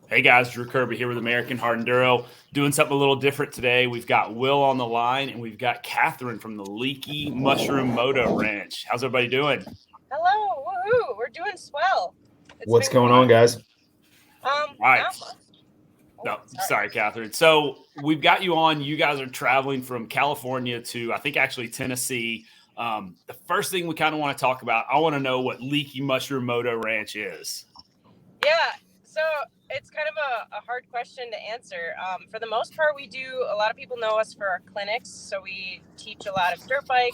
Hey guys, Drew Kirby here with American Hard Enduro. Doing something a little different today. We've got Will on the line and we've got Catherine from the Leaky Mushroom Moto Ranch. How's everybody doing? Hello, woohoo! We're doing swell. It's What's been going great. on, guys? All right. Not much. Oh, No, sorry. sorry, Catherine. So we've got you on. You guys are traveling from California to, I think, actually Tennessee. The first thing we kind of want to talk about, I want to know what Leaky Mushroom Moto Ranch is. Yeah, so it's kind of a hard question to answer. For the most part, a lot of people know us for our clinics. So we teach a lot of dirt bike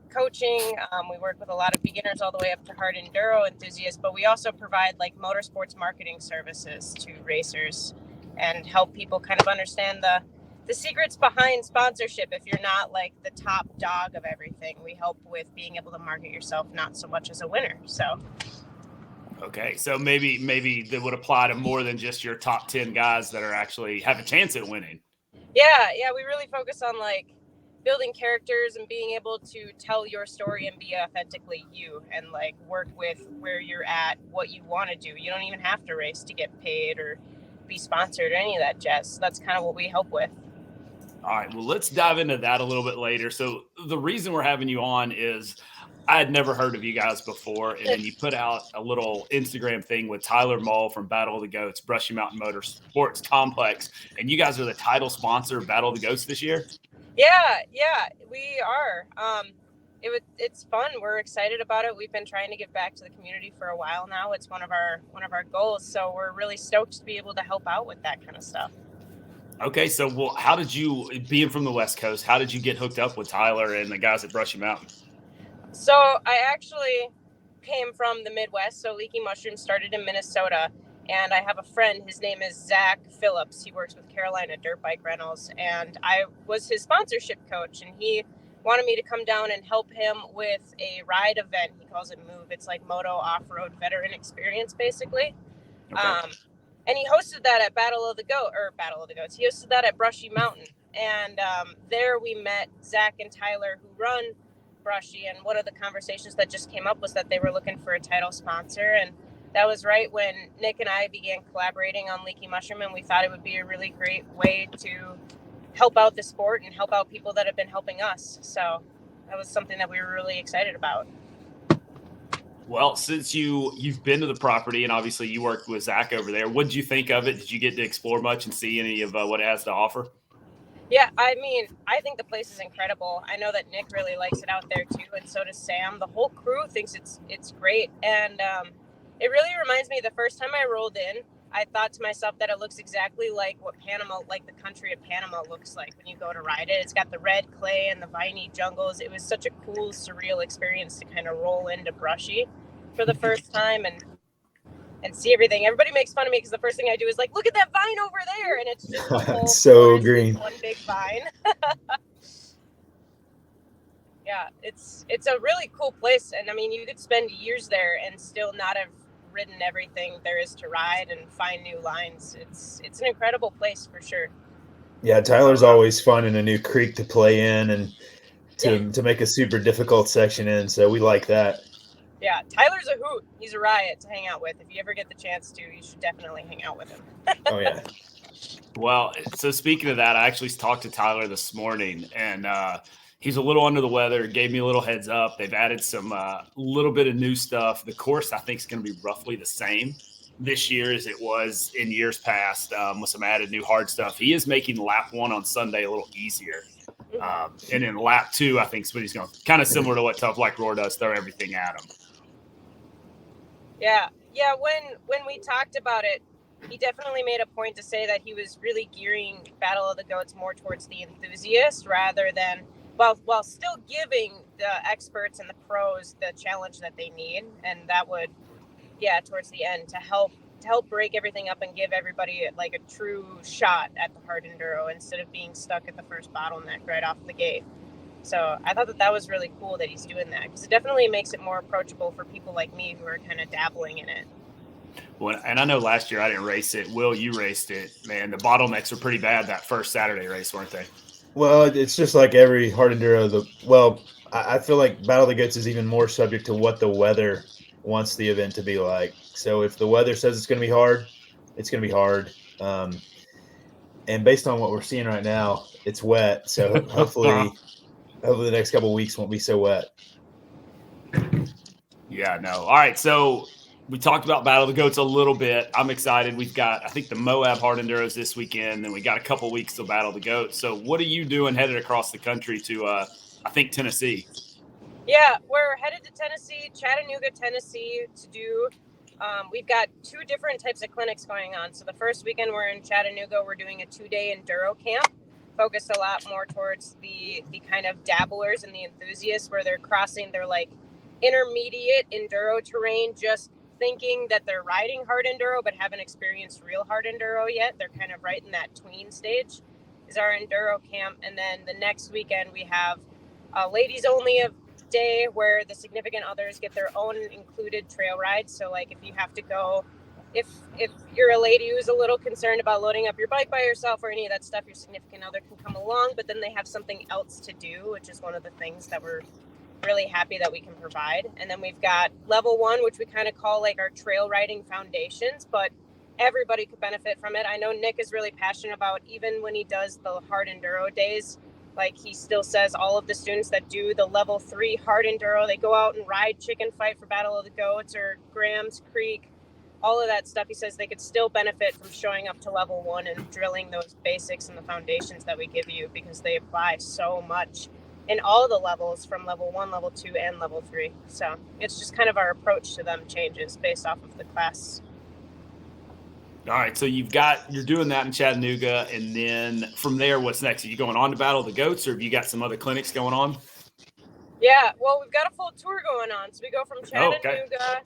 coaching. We work with a lot of beginners all the way up to hard enduro enthusiasts, but we also provide like motorsports marketing services to racers and help people kind of understand the secrets behind sponsorship. If you're not like the top dog of everything, we help with being able to market yourself, not so much as a winner. So Okay, so maybe that would apply to more than just your top 10 guys that are actually have a chance at winning. yeah, we really focus on like building characters and being able to tell your story and be authentically you and like work with where you're at, what you want to do. You don't even have to race to get paid or be sponsored or any of that jazz. So that's kind of what we help with. All right, well, let's dive into that a little bit later. So the reason we're having you on is I had never heard of you guys before, and then you put out a little Instagram thing with Tyler Mull from Battle of the Goats, Brushy Mountain Motorsports Complex, and you guys are the title sponsor of Battle of the Goats this year. Yeah, we are. It's fun. We're excited about it. We've been trying to give back to the community for a while now. It's one of our goals. So we're really stoked to be able to help out with that kind of stuff. Okay, so well, how did you, being from the West Coast, how did you get hooked up with Tyler and the guys at Brushy Mountain? So I actually came from the Midwest. So Leaky Mushroom started in Minnesota. And I have a friend, his name is Zach Phillips. He works with Carolina Dirt Bike Rentals. And I was his sponsorship coach. And he wanted me to come down and help him with a ride event. He calls it MOVE. It's like Moto Off-Road Veteran Experience, basically. Okay. And he hosted that at Battle of the Goats. He hosted that at Brushy Mountain. And there we met Zach and Tyler, who run Brushy. And one of the conversations that just came up was that they were looking for a title sponsor. And that was right when Nick and I began collaborating on Leaky Mushroom, and we thought it would be a really great way to help out the sport and help out people that have been helping us. So that was something that we were really excited about. Well, since you've been to the property and obviously you worked with Zach over there, what did you think of it? Did you get to explore much and see any of what it has to offer? Yeah, I mean, I think the place is incredible. I know that Nick really likes it out there too, and so does Sam. The whole crew thinks it's great, and it really reminds me, the first time I rolled in, I thought to myself that it looks exactly like what Panama, like the country of Panama looks like when you go to ride it. It's got the red clay and the viney jungles. It was such a cool, surreal experience to kind of roll into Brushy for the first time and see everything. Everybody makes fun of me because the first thing I do is like, look at that vine over there. And it's just the whole So forest green. is one big vine. Yeah, it's a really cool place. And I mean, you could spend years there and still not have ridden everything there is to ride and find new lines. It's an incredible place for sure. Yeah, Tyler's always finding a new creek to play in and to make a super difficult section in, so we like that. Yeah, Tyler's a hoot. He's a riot to hang out with. If you ever get the chance to, you should definitely hang out with him. Oh, yeah. Well, so speaking of that, I actually talked to Tyler this morning, and he's a little under the weather. Gave me a little heads up. They've added some little bit of new stuff. The course, I think, is going to be roughly the same this year as it was in years past, with some added new hard stuff. He is making lap 1 on Sunday a little easier. And then lap 2, I think, is what he's going to, kind of similar to what Tough Like Roar does, throw everything at him. Yeah. When we talked about it, he definitely made a point to say that he was really gearing Battle of the Goats more towards the enthusiast rather than, while still giving the experts and the pros the challenge that they need. And that would, towards the end, to help break everything up and give everybody like a true shot at the hard enduro instead of being stuck at the first bottleneck right off the gate. So I thought that was really cool that he's doing that, because it definitely makes it more approachable for people like me who are kind of dabbling in it. Well, and I know last year I didn't race it. Will, you raced it. Man, the bottlenecks were pretty bad that first Saturday race, weren't they? Well, it's just like every hard enduro. I feel like Battle of the Goats is even more subject to what the weather wants the event to be like. So if the weather says it's going to be hard, it's going to be hard. And based on what we're seeing right now, it's wet. So hopefully the next couple of weeks won't be so wet. Yeah, no. All right. So we talked about Battle of the Goats a little bit. I'm excited. We've got, I think, the Moab Hard Enduros this weekend, and we got a couple weeks till Battle of the Goats. So what are you doing headed across the country to, I think, Tennessee? Yeah, we're headed to Tennessee, Chattanooga, Tennessee to do. We've got 2 different types of clinics going on. So the first weekend we're in Chattanooga, we're doing a 2-day enduro camp, focused a lot more towards the kind of dabblers and the enthusiasts, where they're crossing their like intermediate enduro terrain, just thinking that they're riding hard enduro but haven't experienced real hard enduro yet. They're kind of right in that tween stage is our enduro camp. And then the next weekend we have ladies only day where the significant others get their own included trail rides. So like if you have to go, if you're a lady who's a little concerned about loading up your bike by yourself or any of that stuff, your significant other can come along, but then they have something else to do, which is one of the things that we're really happy that we can provide. And then we've got level 1, which we kind of call like our trail riding foundations, but everybody could benefit from it. I know Nick is really passionate about, even when he does the hard enduro days, like he still says all of the students that do the level 3 hard enduro, they go out and ride Chicken Fight for Battle of the Goats or Graham's Creek, all of that stuff. He says they could still benefit from showing up to level 1 and drilling those basics and the foundations that we give you, because they apply so much in all the levels from level 1, level 2, and level 3. So it's just kind of our approach to them changes based off of the class. All right, so you're doing that in Chattanooga, and then from there, what's next? Are you going on to Battle of the Goats, or have you got some other clinics going on? Yeah, well, we've got a full tour going on. So we go from Chattanooga,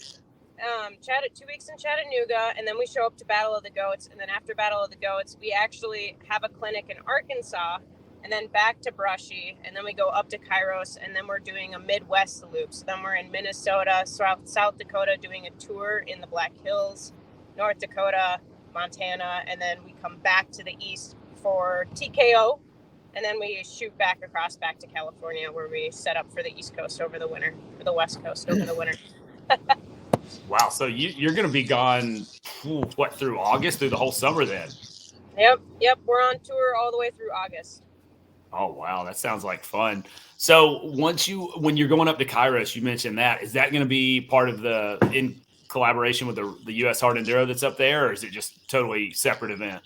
Oh, okay. 2 weeks in Chattanooga, and then we show up to Battle of the Goats. And then after Battle of the Goats, we actually have a clinic in Arkansas, and then back to Brushy, and then we go up to Kairos, and then we're doing a Midwest loop. So then we're in Minnesota, South Dakota, doing a tour in the Black Hills, North Dakota, Montana, and then we come back to the east for TKO, and then we shoot back across back to California, where we set up for the East Coast over the winter, for the West Coast over the winter. Wow, so you're going to be gone, through August, through the whole summer then? Yep, we're on tour all the way through August. Oh, wow, that sounds like fun. So when you're going up to Kairos, you mentioned that. Is that going to be part of in collaboration with the U.S. Hard Enduro that's up there, or is it just totally separate event?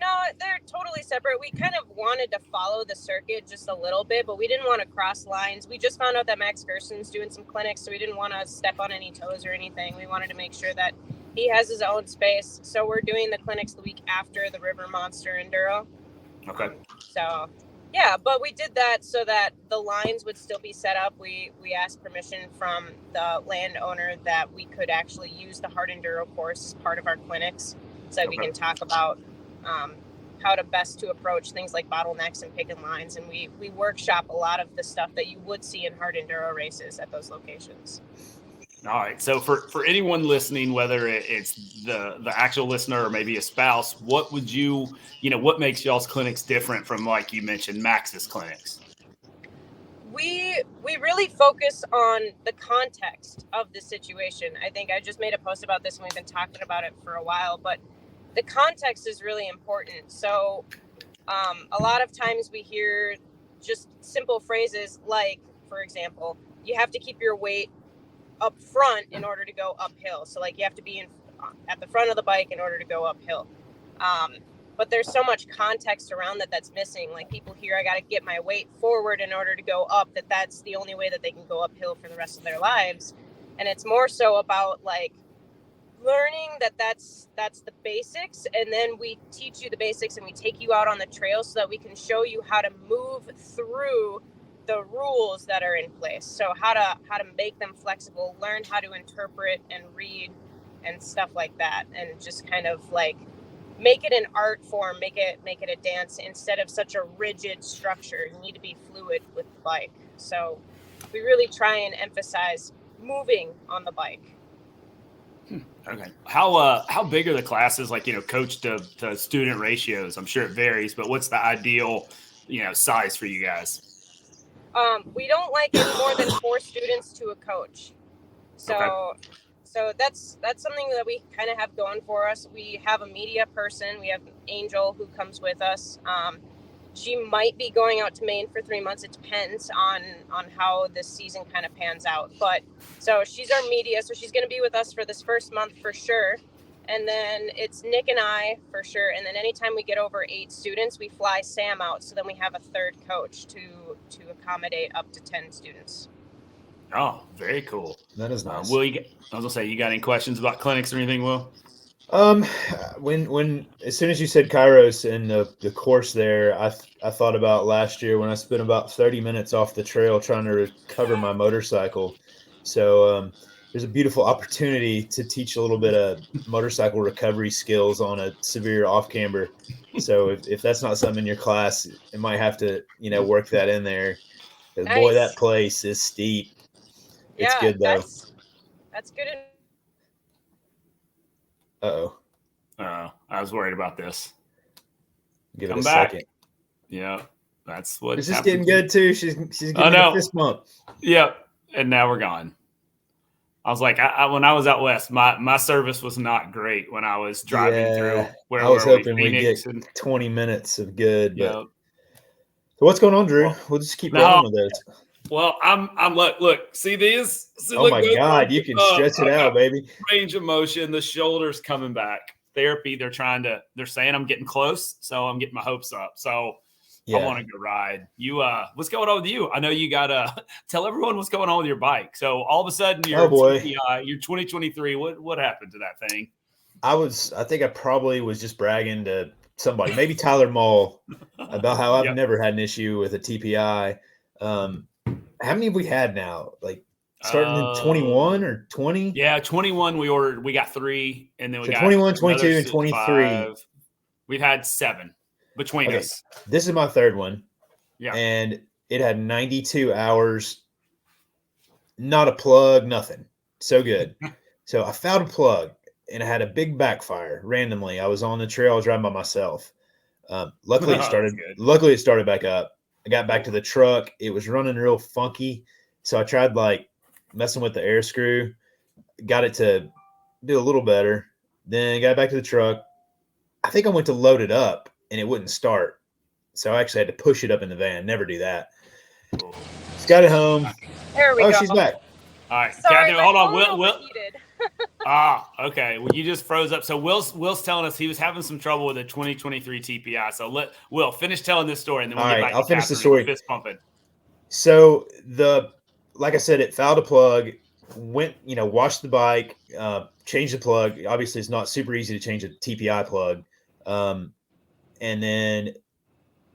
No, they're totally separate. We kind of wanted to follow the circuit just a little bit, but we didn't want to cross lines. We just found out that Max Gerson's doing some clinics, so we didn't want to step on any toes or anything. We wanted to make sure that he has his own space. So we're doing the clinics the week after the River Monster Enduro. Okay. So, yeah, but we did that so that the lines would still be set up. We asked permission from the landowner that we could actually use the hard enduro course as part of our clinics, so that we can talk about how to best to approach things like bottlenecks and picking lines. And we workshop a lot of the stuff that you would see in hard enduro races at those locations. All right. So for anyone listening, whether it's the actual listener or maybe a spouse, what would what makes y'all's clinics different from, like you mentioned, Max's clinics? We really focus on the context of the situation. I think I just made a post about this and we've been talking about it for a while, but the context is really important. So a lot of times we hear just simple phrases like, for example, you have to keep your weight up front in order to go uphill. So like you have to be at the front of the bike in order to go uphill. But there's so much context around that's missing. Like people hear, I got to get my weight forward in order to go up, that's the only way that they can go uphill for the rest of their lives. And it's more so about like learning that's the basics. And then we teach you the basics and we take you out on the trail so that we can show you how to move through the rules that are in place. So how to make them flexible, learn how to interpret and read and stuff like that. And just kind of like make it an art form, make it a dance instead of such a rigid structure. You need to be fluid with the bike. So we really try and emphasize moving on the bike. Okay. How big are the classes, like, coach to student ratios? I'm sure it varies, but what's the ideal, size for you guys? We don't like any more than 4 students to a coach. So So that's something that we kind of have going for us. We have a media person. We have Angel who comes with us. She might be going out to Maine for 3 months. It depends on how this season kind of pans out. But so she's our media. So she's going to be with us for this first month for sure. And then it's Nick and I for sure. And then anytime we get over 8 students, we fly Sam out. So then we have a third coach to accommodate up to 10 students. Oh, very cool. That is nice. Will, I was gonna say, you got any questions about clinics or anything, Will? When as soon as you said Kairos and the course there, I thought about last year when I spent about 30 minutes off the trail trying to recover my motorcycle. So there's a beautiful opportunity to teach a little bit of motorcycle recovery skills on a severe off camber. So if that's not something in your class, it might have to work that in there. Nice. Boy, that place is steep. It's good though. That's good. Uh-oh. I was worried about this. Give Come it a back. second. Yeah, that's what. This is getting good too. She's giving me a fist bump. Yep, and now we're gone. I was like, when I was out west, my service was not great when I was driving through. Where I was hoping we Phoenix get 20 minutes of good. But Yep. So what's going on, Drew? We'll just keep rolling with those. Well, I'm look, see these? See, oh look, my God, you can stretch it out, baby. Range of motion, the shoulders coming back. Therapy, they're saying I'm getting close, so I'm getting my hopes up. So I want to go ride. You what's going on with you? I know you gotta tell everyone what's going on with your bike. So all of a sudden your TPI, your 2023, what happened to that thing? I think I probably was just bragging to somebody, maybe Tyler Mull, about how I've never had an issue with a TPI. How many have we had now? Like starting in 21 or 20? Yeah, 21 we got 3, and then we got 21, 22, and 23. 5. We've had 7 between us. This is my third one. Yeah. And it had 92 hours, not a plug, nothing. So good. So I found a plug and I had a big backfire randomly. I was on the trail, I was riding by myself. Luckily it started back up. I got back to the truck. It was running real funky. So I tried messing with the air screw, got it to do a little better. Then got back to the truck. I think I went to load it up and it wouldn't start. So I actually had to push it up in the van. Never do that. Just got it home. There we go. Oh, she's back. All right. Sorry, hold on. Will. Okay. Well, you just froze up. So Will's telling us he was having some trouble with a 2023 TPI. So Will finish telling this story, and then we'll get back. I'll finish the story. Fist pumping. So like I said, it fouled a plug. Went, washed the bike, changed the plug. Obviously, it's not super easy to change a TPI plug. And then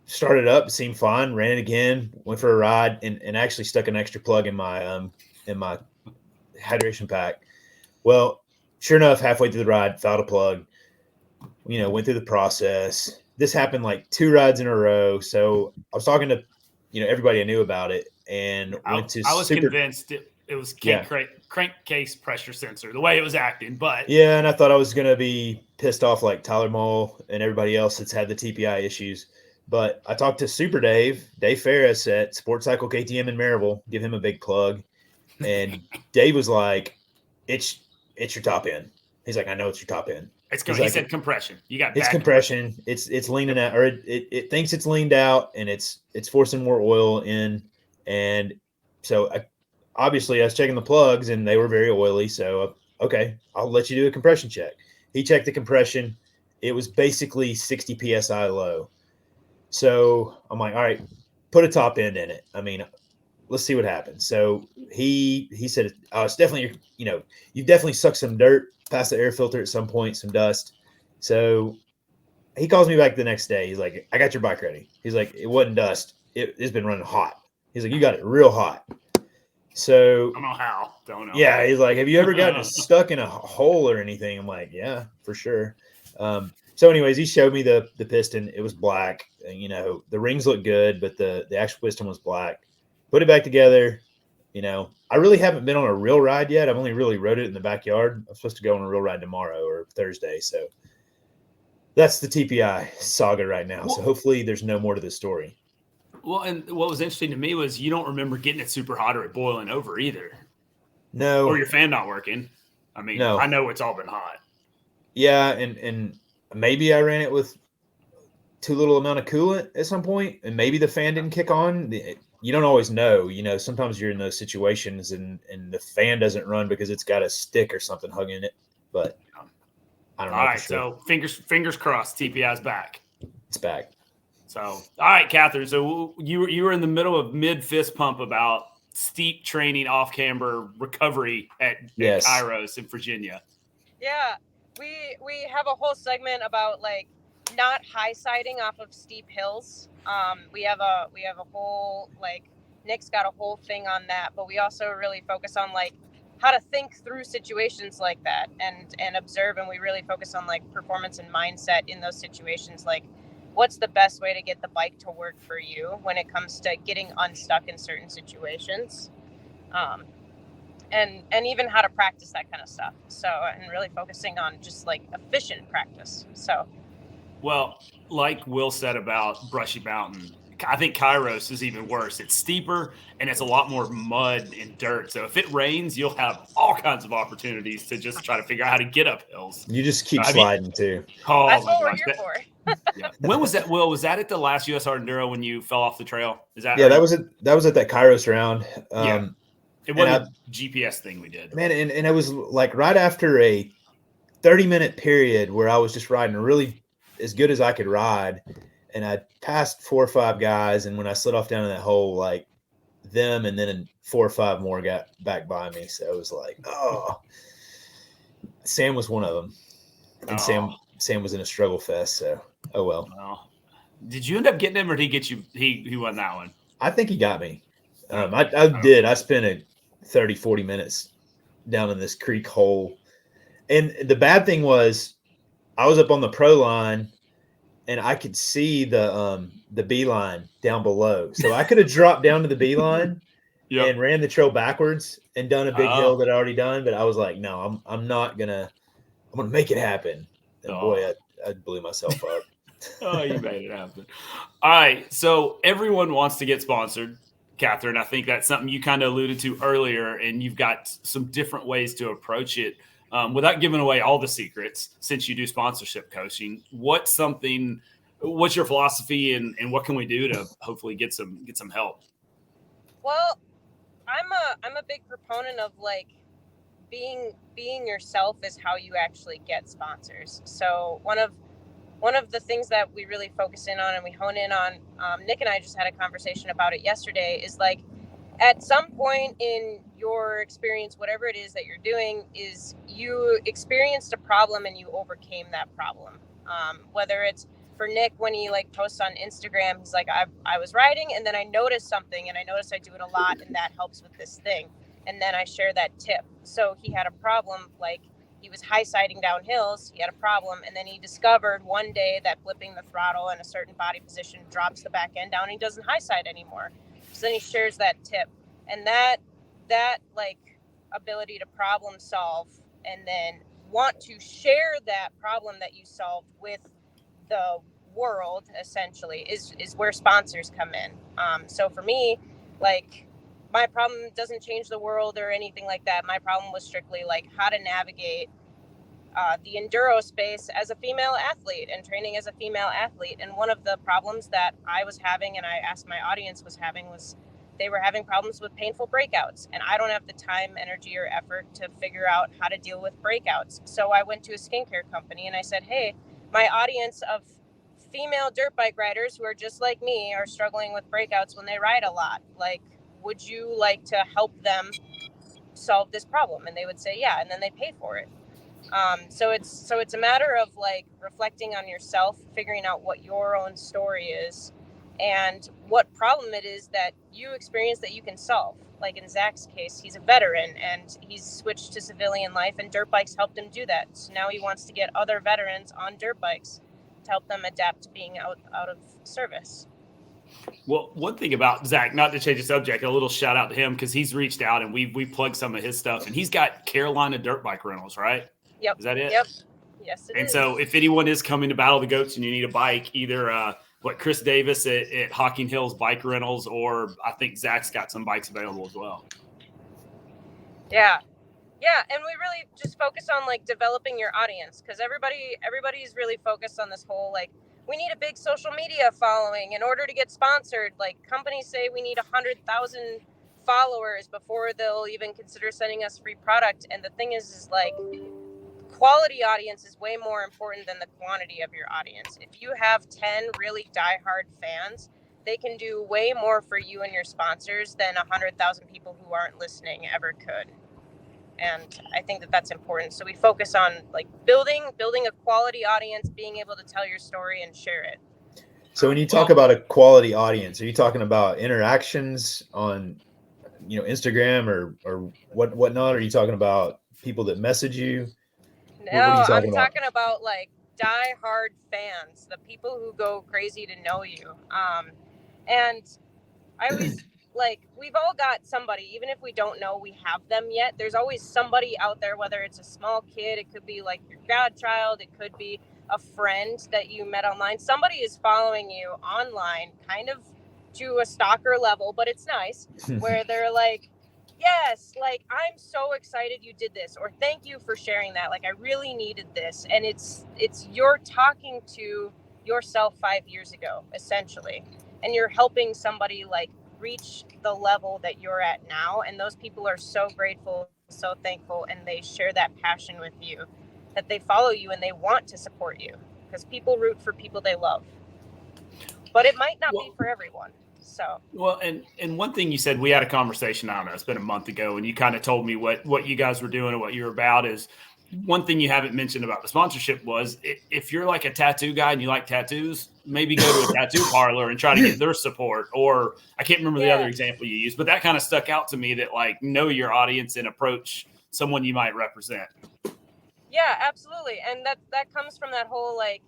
started up. It seemed fine. Ran it again. Went for a ride, and actually stuck an extra plug in my hydration pack. Well, sure enough, halfway through the ride, fouled a plug. Went through the process. This happened like 2 rides in a row. So I was talking to, everybody I knew about it, and I was convinced it was crankcase pressure sensor, the way it was acting. But yeah, and I thought I was going to be pissed off like Tyler Mull and everybody else that's had the TPI issues. But I talked to Super Dave Ferris at Sports Cycle KTM in Maryville, give him a big plug. And Dave was like, it's your top end. He's like, I know it's your top end. He said compression. You got it's compression. It's leaning out, or it thinks it's leaned out, and it's forcing more oil in. And so obviously I was checking the plugs, and they were very oily. So okay, I'll let you do a compression check. He checked the compression. It was basically 60 psi low. So I'm like, all right, put a top end in it. I mean, let's see what happens. So he said, oh, it's definitely, you've definitely sucked some dirt past the air filter at some point, some dust. So he calls me back the next day. He's like, I got your bike ready. He's like, it wasn't dust. It's been running hot. He's like, you got it real hot. So I don't know how. Don't know. Yeah. He's like, have you ever gotten stuck in a hole or anything? I'm like, yeah, for sure. So anyways, he showed me the piston. It was black. The rings looked good, but the actual piston was black. Put it back together. I really haven't been on a real ride yet. I've only really rode it in the backyard. I'm supposed to go on a real ride tomorrow or Thursday. So that's the TPI saga right now. So hopefully there's no more to this story. Well, and what was interesting to me was you don't remember getting it super hot or it boiling over either. No. Or your fan not working. I mean, No. I know it's all been hot. Yeah, and maybe I ran it with too little amount of coolant at some point, and maybe the fan didn't kick on. You don't always know. Sometimes you're in those situations and the fan doesn't run because it's got a stick or something hung in it. But I don't know. All right, for sure. so fingers crossed, TPI's back. It's back. So, all right, Catherine. So you were in the middle of mid fist pump about steep training off camber recovery at Kairos in Virginia. Yeah, we have a whole segment about like not high siding off of steep hills. We have a whole like Nick's got a whole thing on that, but we also really focus on like how to think through situations like that and observe, and we really focus on like performance and mindset in those situations, like what's the best way to get the bike to work for you when it comes to getting unstuck in certain situations, and even how to practice that kind of stuff. So, and really focusing on just like efficient practice. So, well, like Will said about Brushy Mountain, I think Kairos is even worse. It's steeper and it's a lot more mud and dirt. So if it rains, you'll have all kinds of opportunities to just try to figure out how to get up hills. You just keep sliding too. Oh, that's what we're here for. Yeah. When was that, Will? Was that at the last USR Enduro when you fell off the trail? Is that that was at that Kairos round. Yeah. It wasn't a GPS thing we did. Man, and it was like right after a 30-minute period where I was just riding really as good as I could ride. And I passed 4 or 5 guys, and when I slid off down in that hole, like them and then 4 or 5 more got back by me. So it was like, oh, Sam was one of them, and Sam was in a struggle fest. So well. Did you end up getting him, or did he get you? He won that one. I think he got me. I did. I spent 30-40 minutes down in this creek hole, and the bad thing was, I was up on the pro line. And I could see the B line down below, so I could have dropped down to the B line and ran the trail backwards and done a big hill that I already done. But I was like, no, I'm gonna make it happen. And boy, I blew myself up. Oh, you made it happen. All right, so everyone wants to get sponsored, Catherine. I think that's something you kind of alluded to earlier, and you've got some different ways to approach it. Without giving away all the secrets, since you do sponsorship coaching, what's your philosophy and what can we do to hopefully get some help? Well, I'm a big proponent of like being yourself is how you actually get sponsors. So one of the things that we really focus in on and we hone in on, Nick and I just had a conversation about it yesterday, is like at some point in your experience, whatever it is that you're doing, is you experienced a problem and you overcame that problem. Whether it's for Nick, when he like posts on Instagram, he's like, I was riding and then I noticed something and I noticed I do it a lot and that helps with this thing. And then I share that tip. So he had a problem, like he was high siding down hills, he had a problem. And then he discovered one day that flipping the throttle in a certain body position drops the back end down and he doesn't high side anymore. So then he shares that tip, and that like ability to problem solve and then want to share that problem that you solved with the world essentially is where sponsors come in. So for me, like my problem doesn't change the world or anything like that. My problem was strictly like how to navigate the enduro space as a female athlete and training as a female athlete. And one of the problems that I was having, and I asked my audience was having, was they were having problems with painful breakouts. And I don't have the time, energy, or effort to figure out how to deal with breakouts. So I went to a skincare company and I said, hey, my audience of female dirt bike riders who are just like me are struggling with breakouts when they ride a lot. Like, would you like to help them solve this problem? And they would say, yeah. And then they pay for it. So it's a matter of like reflecting on yourself, figuring out what your own story is and what problem it is that you experience that you can solve. Like in Zach's case, he's a veteran and he's switched to civilian life and dirt bikes helped him do that. So now he wants to get other veterans on dirt bikes to help them adapt to being out of service. Well, one thing about Zach, not to change the subject, a little shout out to him because he's reached out and we plugged some of his stuff, and he's got Carolina dirt bike rentals, right? Yep. Is that it? Yep. Yes, it is. And so if anyone is coming to Battle of the Goats and you need a bike, either Chris Davis at Hocking Hills Bike Rentals, or I think Zach's got some bikes available as well. Yeah. Yeah, and we really just focus on like developing your audience, because everybody's really focused on this whole like, we need a big social media following in order to get sponsored. Like, companies say we need 100,000 followers before they'll even consider sending us free product. And the thing is like, quality audience is way more important than the quantity of your audience. If you have 10 really diehard fans, they can do way more for you and your sponsors than 100,000 people who aren't listening ever could. And I think that that's important. So we focus on like building a quality audience, being able to tell your story and share it. So when you talk about a quality audience, are you talking about interactions on, Instagram or whatnot? Are you talking about people that message you? No, What are you I'm talking about? talking about like die-hard fans, the people who go crazy to know you. And I always like, we've all got somebody, even if we don't know we have them yet, there's always somebody out there, whether it's a small kid, it could be like your godchild, it could be a friend that you met online. Somebody is following you online, kind of to a stalker level, but it's nice, where they're like, yes, like, I'm so excited you did this, or thank you for sharing that. Like, I really needed this. And it's you're talking to yourself 5 years ago, essentially, and you're helping somebody like reach the level that you're at now. And those people are so grateful, so thankful, and they share that passion with you, that they follow you and they want to support you, because people root for people they love. But it might not be for everyone. So well, and one thing you said, we had a conversation, I don't know, it's been a month ago, and you kind of told me what you guys were doing and what you're about. Is one thing you haven't mentioned about the sponsorship was, if you're like a tattoo guy and you like tattoos, maybe go to a tattoo parlor and try to get their support. Or I can't remember the other example you used, but that kind of stuck out to me, that like, know your audience and approach someone you might represent. Yeah, absolutely. And that comes from that whole like,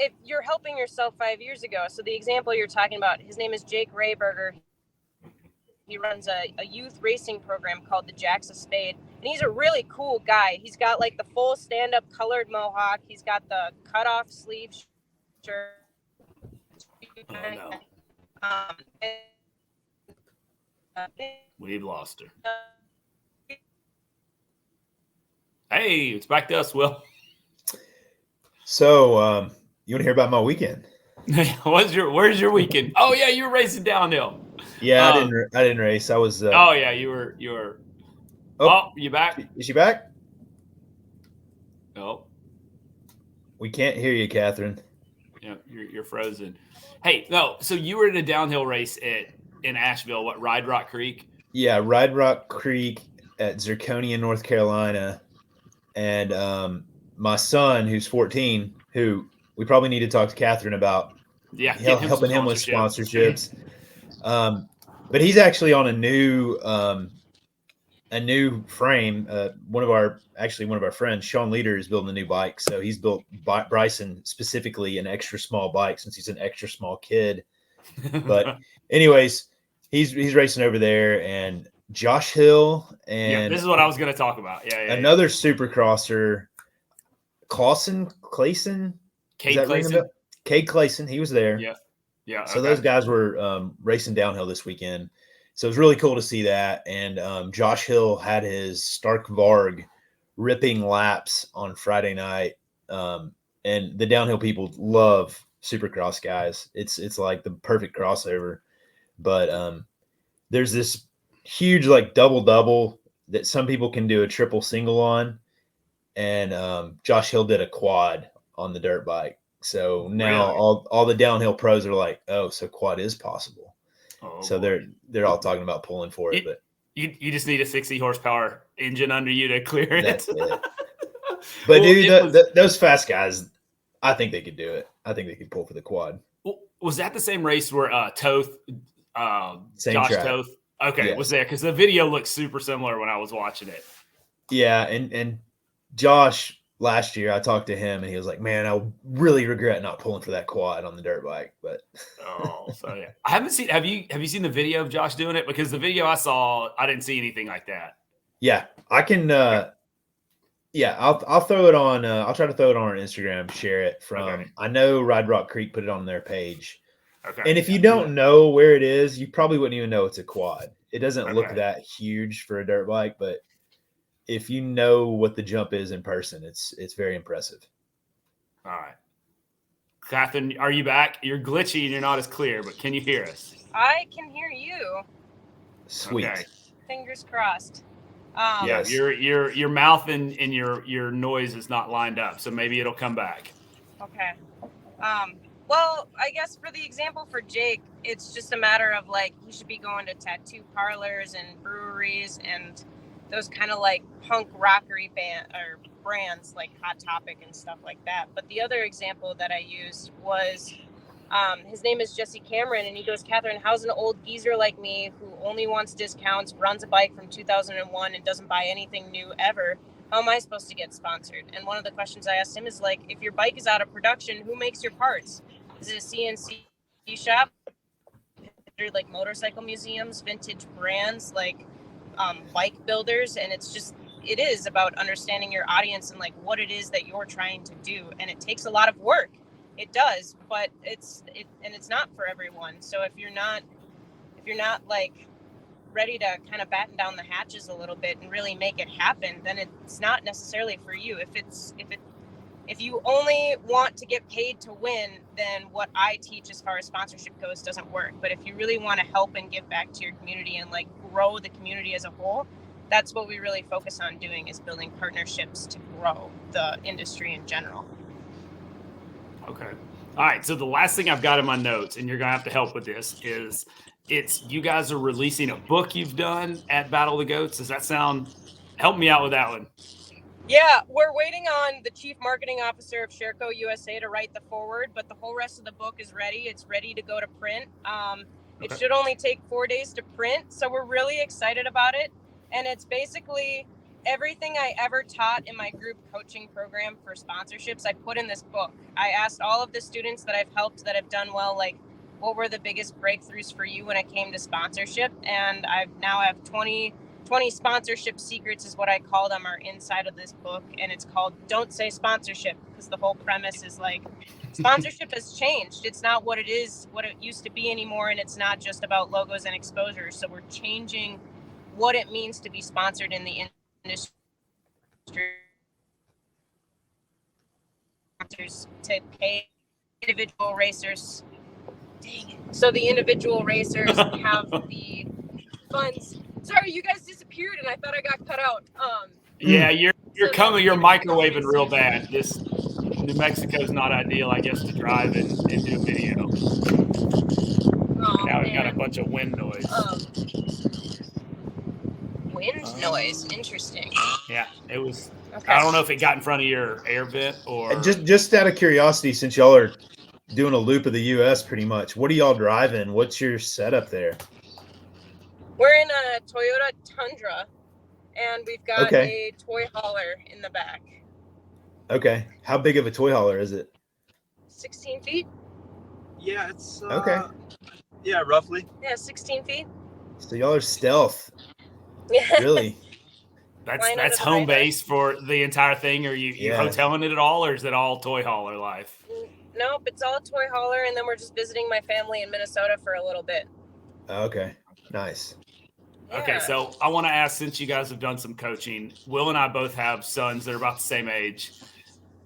if you're helping yourself 5 years ago. So the example you're talking about, his name is Jake Rayberger. He runs a youth racing program called the Jacks of Spade. And he's a really cool guy. He's got like the full stand-up colored mohawk. He's got the cut-off sleeve shirt. Oh, no. We've lost her. Hey, it's back to us, Will. So, you want to hear about my weekend? Where's your weekend? Oh yeah, you were racing downhill. Yeah, I didn't race. I was. Oh yeah, you were. Oh, you back? Is she back? Oh, we can't hear you, Catherine. Yeah, you're frozen. Hey, no. So you were in a downhill race in Asheville. What, Ride Rock Creek? Yeah, Ride Rock Creek at Zirconia, North Carolina, and my son, who's 14, who we probably need to talk to Catherine about. Yeah, helping him with sponsorships. But he's actually on a new frame. One of our friends, Sean Leader, is building a new bike. So he's built Bryson specifically an extra small bike, since he's an extra small kid. But anyways, he's racing over there, and Josh Hill, and this is what I was going to talk about. Yeah. Another supercrosser, Clayson. Cade Clayson, he was there. Yeah. So those guys were racing downhill this weekend. So it was really cool to see that. And Josh Hill had his Stark Varg ripping laps on Friday night. And the downhill people love supercross guys. It's like the perfect crossover. But there's this huge like double that some people can do a triple single on. And Josh Hill did a quad on the dirt bike. So now all the downhill pros are like, oh, so quad is possible. So they're all talking about pulling for it. But you just need a 60 horsepower engine under you to clear it. That's it. But dude, those fast guys, I think they could do it. I think they could pull for the quad. Was that the same race where Toth, Josh Toth? Okay, yes. Was there? Because the video looks super similar when I was watching it. Yeah, and Josh, last year I talked to him and he was like, man, I really regret not pulling for that quad on the dirt bike. But so yeah, I haven't seen. Have you seen the video of Josh doing it? Because the video I saw, I didn't see anything like that. Yeah, I can. Yeah, I'll throw it on. I'll try to throw it on our Instagram. Share it from. Okay. I know Ride Rock Creek put it on their page. Okay. And if you don't know where it is, you probably wouldn't even know it's a quad. It doesn't look that huge for a dirt bike, but if you know what the jump is in person, it's very impressive. All right. Catherine, are you back? You're glitchy and you're not as clear, but can you hear us? I can hear you. Sweet. Okay. Fingers crossed. Yeah, Yes. your mouth and your noise is not lined up, so maybe it'll come back. Okay. Well, I guess for the example for Jake, it's just a matter of like he should be going to tattoo parlors and breweries and those kind of like punk rockery brands like Hot Topic and stuff like that. But the other example that I used was his name is Jesse Cameron, and he goes, Catherine, how's an old geezer like me who only wants discounts, runs a bike from 2001 and doesn't buy anything new ever? How am I supposed to get sponsored? And one of the questions I asked him is like, if your bike is out of production, who makes your parts? Is it a CNC shop? Like motorcycle museums, vintage brands, like bike builders? And it is about understanding your audience and like what it is that you're trying to do. And it takes a lot of work. It does, but it's not for everyone. So if you're not like ready to kind of batten down the hatches a little bit and really make it happen, then it's not necessarily for you. If you only want to get paid to win, then what I teach as far as sponsorship goes doesn't work. But if you really want to help and give back to your community and like grow the community as a whole, that's what we really focus on doing, is building partnerships to grow the industry in general. Okay. All right. So the last thing I've got in my notes, and you're going to have to help with this, is you guys are releasing a book you've done at Battle of the Goats. Does that sound? Help me out with that one. Yeah, we're waiting on the chief marketing officer of Shareco USA to write the foreword, but the whole rest of the book is ready. It's ready to go to print. It should only take 4 days to print, so we're really excited about it. And it's basically everything I ever taught in my group coaching program for sponsorships, I put in this book. I asked all of the students that I've helped that have done well, like, what were the biggest breakthroughs for you when it came to sponsorship? And I now have 20 sponsorship secrets is what I call them, are inside of this book. And it's called Don't Say Sponsorship, because the whole premise is like, sponsorship has changed. It's not what it used to be anymore. And it's not just about logos and exposure. So we're changing what it means to be sponsored in the industry, to pay individual racers. Dang it. So the individual racers have the funds. Sorry, you guys disappeared and I thought I got cut out. Yeah, you're microwaving real bad. This New Mexico is not ideal, I guess, to drive and do video. Now we've got a bunch of wind noise. Wind noise, interesting. Yeah, it was. Okay. I don't know if it got in front of your air vent or just out of curiosity, since y'all are doing a loop of the U.S. pretty much, what are y'all driving? What's your setup there? We're in a Toyota Tundra, and we've got a toy hauler in the back. Okay. How big of a toy hauler is it? 16 feet. Yeah, it's okay. Yeah, roughly. Yeah, 16 feet. So y'all are stealth. Yeah. Really? That's home base for the entire thing. Are you hoteling it at all, or is it all toy hauler life? Nope, it's all toy hauler, and then we're just visiting my family in Minnesota for a little bit. Okay, nice. Yeah. Okay, so I want to ask, since you guys have done some coaching, Will and I both have sons that are about the same age.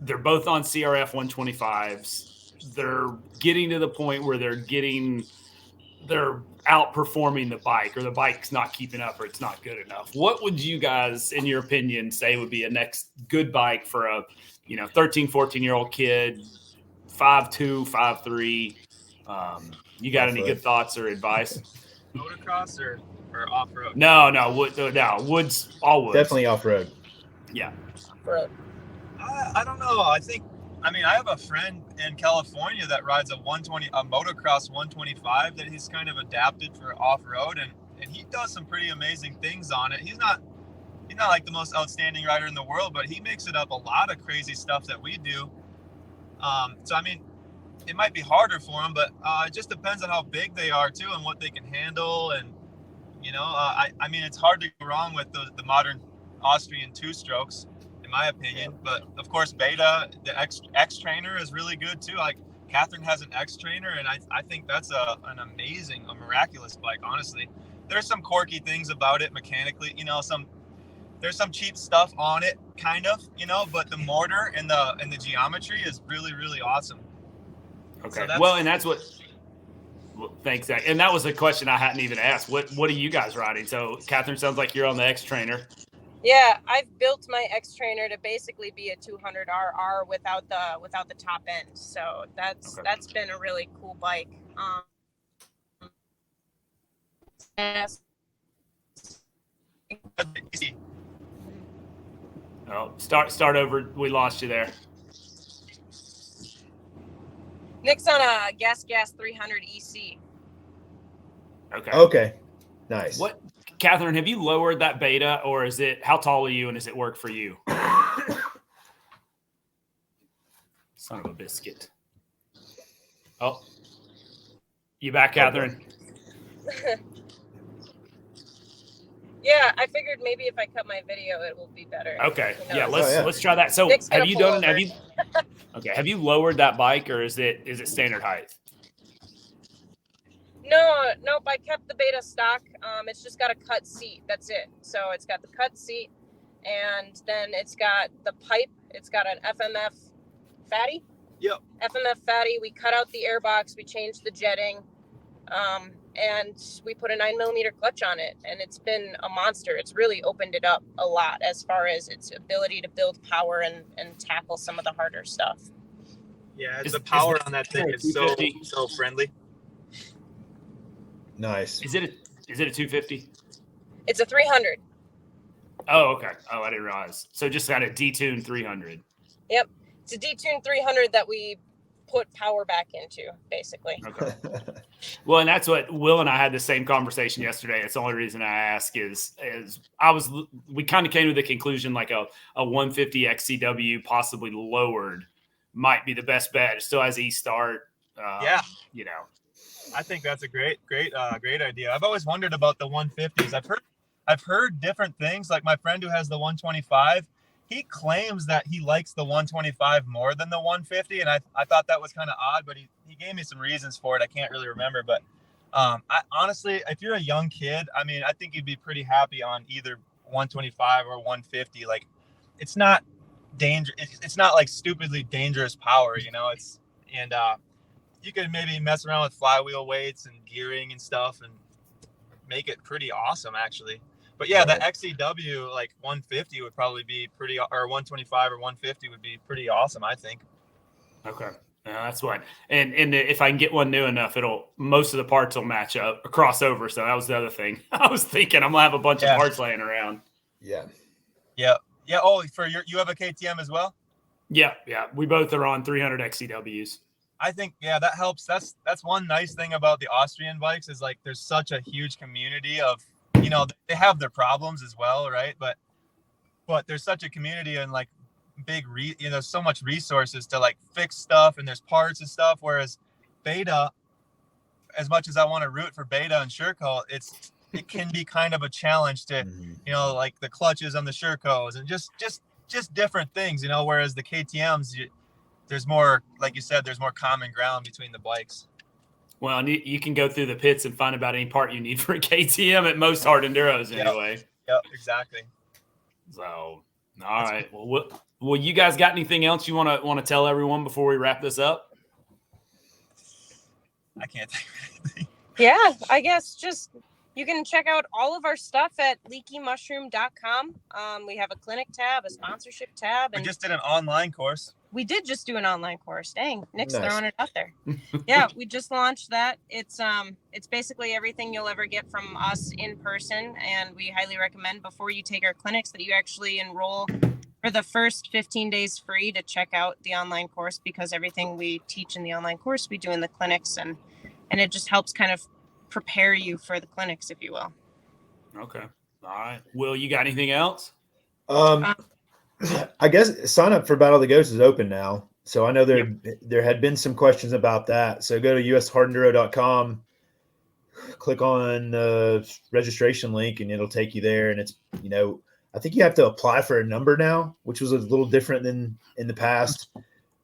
They're both on CRF 125s. They're getting to the point where they're outperforming the bike, or the bike's not keeping up, or it's not good enough. What would you guys, in your opinion, say would be a next good bike for a 13, 14-year-old kid, 5'2", 5'3"? You got any good thoughts or advice? Motocross or off-road? No, woods, all woods. Definitely off-road. Yeah. Road. I don't know. I have a friend in California that rides a motocross 125 that he's kind of adapted for off-road, and he does some pretty amazing things on it. He's not like the most outstanding rider in the world, but he makes it up a lot of crazy stuff that we do. So it might be harder for him, but it just depends on how big they are too and what they can handle. And it's hard to go wrong with the modern Austrian two-strokes, in my opinion. But of course, Beta, the X trainer, is really good too. Like Catherine has an X trainer, and I think that's a miraculous bike. Honestly, there's some quirky things about it mechanically. there's some cheap stuff on it, kind of, but the mortar and the geometry is really, really awesome. Okay. So Well, and that's what. Well, thanks, Zach. And that was a question I hadn't even asked. What are you guys riding? So, Catherine, sounds like you're on the X Trainer. Yeah, I've built my X Trainer to basically be a 200RR without the top end. So that's been a really cool bike. Yes. Oh, start over. We lost you there. Nick's on a Gas 300 EC. Okay. Nice. What, Catherine, have you lowered that beta, or is it, how tall are you, and does it work for you? Son of a biscuit. Oh, you back, Catherine? Yeah, I figured maybe if I cut my video, it will be better. Okay. Yeah, let's try that. So Nick's have you gonna done pull over. Have you lowered that bike, or is it standard height? Nope, I kept the beta stock. It's just got a cut seat. That's it. So it's got the cut seat, and then it's got the pipe. It's got an FMF fatty. Yep. FMF fatty. We cut out the airbox. We changed the jetting, and we put a 9mm clutch on it, and it's been a monster. It's really opened it up a lot as far as its ability to build power and tackle some of the harder stuff. Yeah, the power on that thing is so friendly. Nice. Is it a 250? It's a 300. Oh, okay. Oh, I didn't realize. So just got a detuned 300. Yep. It's a detuned 300 that we put power back into, basically. Okay. Well, and that's what Will and I had the same conversation yesterday. It's the only reason I ask is we kind of came to the conclusion like a 150 XCW possibly lowered might be the best bet. It still has e-start. Yeah. I think that's a great idea. I've always wondered about the 150s. I've heard different things. Like my friend who has the 125, he claims that he likes the 125 more than the 150, and I thought that was kind of odd, but he gave me some reasons for it. I can't really remember, but I honestly, if you're a young kid, I mean, I think you'd be pretty happy on either 125 or 150. Like, it's not it's not like stupidly dangerous power, you could maybe mess around with flywheel weights and gearing and stuff and make it pretty awesome, actually. But yeah, the XCW like 150 would probably be pretty, or 125 or 150 would be pretty awesome, I think. Okay. That's what. And if I can get one new enough, most of the parts will match up or cross over. So that was the other thing. I was thinking I'm gonna have a bunch of parts laying around. Yeah. Yeah. Yeah. Oh, you have a KTM as well? Yeah. Yeah. We both are on 300 XCWs. I think, that helps. That's one nice thing about the Austrian bikes is like there's such a huge community of, they have their problems as well, right? But there's such a community and like big, so much resources to like fix stuff, and there's parts and stuff. Whereas Beta, as much as I want to root for Beta and Sherco, it can be kind of a challenge to, like the clutches on the Shercos and just different things, whereas the KTMs, there's more, like you said, there's more common ground between the bikes. Well, and you can go through the pits and find about any part you need for a KTM at most hard enduros anyway. Yep, exactly. So, all right. Well, you guys got anything else you want to tell everyone before we wrap this up? I can't think of anything. Yeah, I guess just you can check out all of our stuff at leakymushroom.com. We have a clinic tab, a sponsorship tab. We just did an online course. We did just do an online course. Dang, Nick's Nice. throwing it out there. Yeah, we just launched that. It's basically everything you'll ever get from us in person, and we highly recommend before you take our clinics that you actually enroll for the first 15 days free to check out the online course, because everything we teach in the online course we do in the clinics, and it just helps kind of prepare you for the clinics, if you will. Okay. All right. Will, you got anything else? I guess sign up for Battle of the Ghosts is open now. So I know there had been some questions about that. So go to ushardenduro.com, click on the registration link, and it'll take you there. And it's, I think you have to apply for a number now, which was a little different than in the past.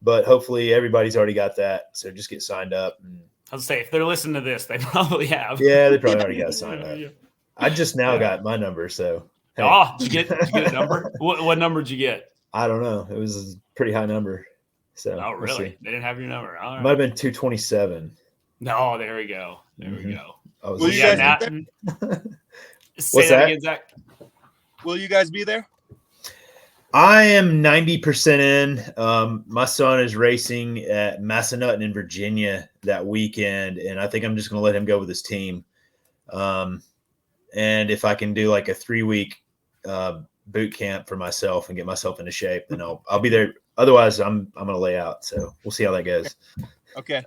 But hopefully everybody's already got that. So just get signed up. And I'll say if they're listening to this, they probably have. yeah, they probably already got signed up. Yeah. I just now got my number. So Oh, did you get a number? What number did you get? I don't know. It was a pretty high number. So Oh, we'll really? see. They didn't have your number. All right. Might have been 227. No, there we go. There we go. I was Will you Yeah, guys listening. Nat, say What's that that? again, Zach. Will you guys be there? I am 90% in. My son is racing at Massanutten in Virginia that weekend, and I think I'm just going to let him go with his team. And if I can do like a 3-week boot camp for myself and get myself into shape, then I'll be there. Otherwise, I'm going to lay out. So we'll see how that goes. Okay,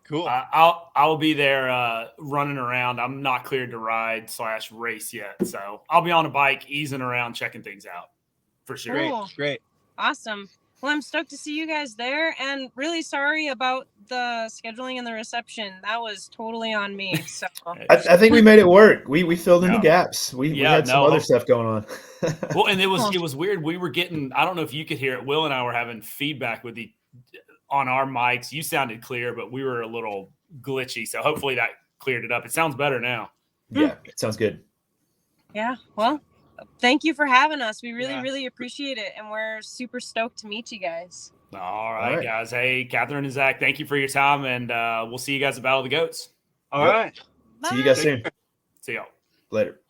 cool. I'll be there running around. I'm not cleared to ride / race yet, so I'll be on a bike, easing around, checking things out for sure. Great, Cool. great. Awesome. Well, I'm stoked to see you guys there, and really sorry about the scheduling and the reception. That was totally on me. So I think we made it work. We filled in the gaps. We had some other stuff going on. Well, and it was weird. We were getting, I don't know if you could hear it. Will and I were having feedback on our mics. You sounded clear, but we were a little glitchy. So hopefully that cleared it up. It sounds better now. Yeah, it sounds good. yeah, well, thank you for having us. We really appreciate it, and we're super stoked to meet you guys. All right, guys. Hey, Catherine and Zach, thank you for your time, and we'll see you guys at Battle of the Goats. All right. Bye. See you guys soon. See y'all. Later.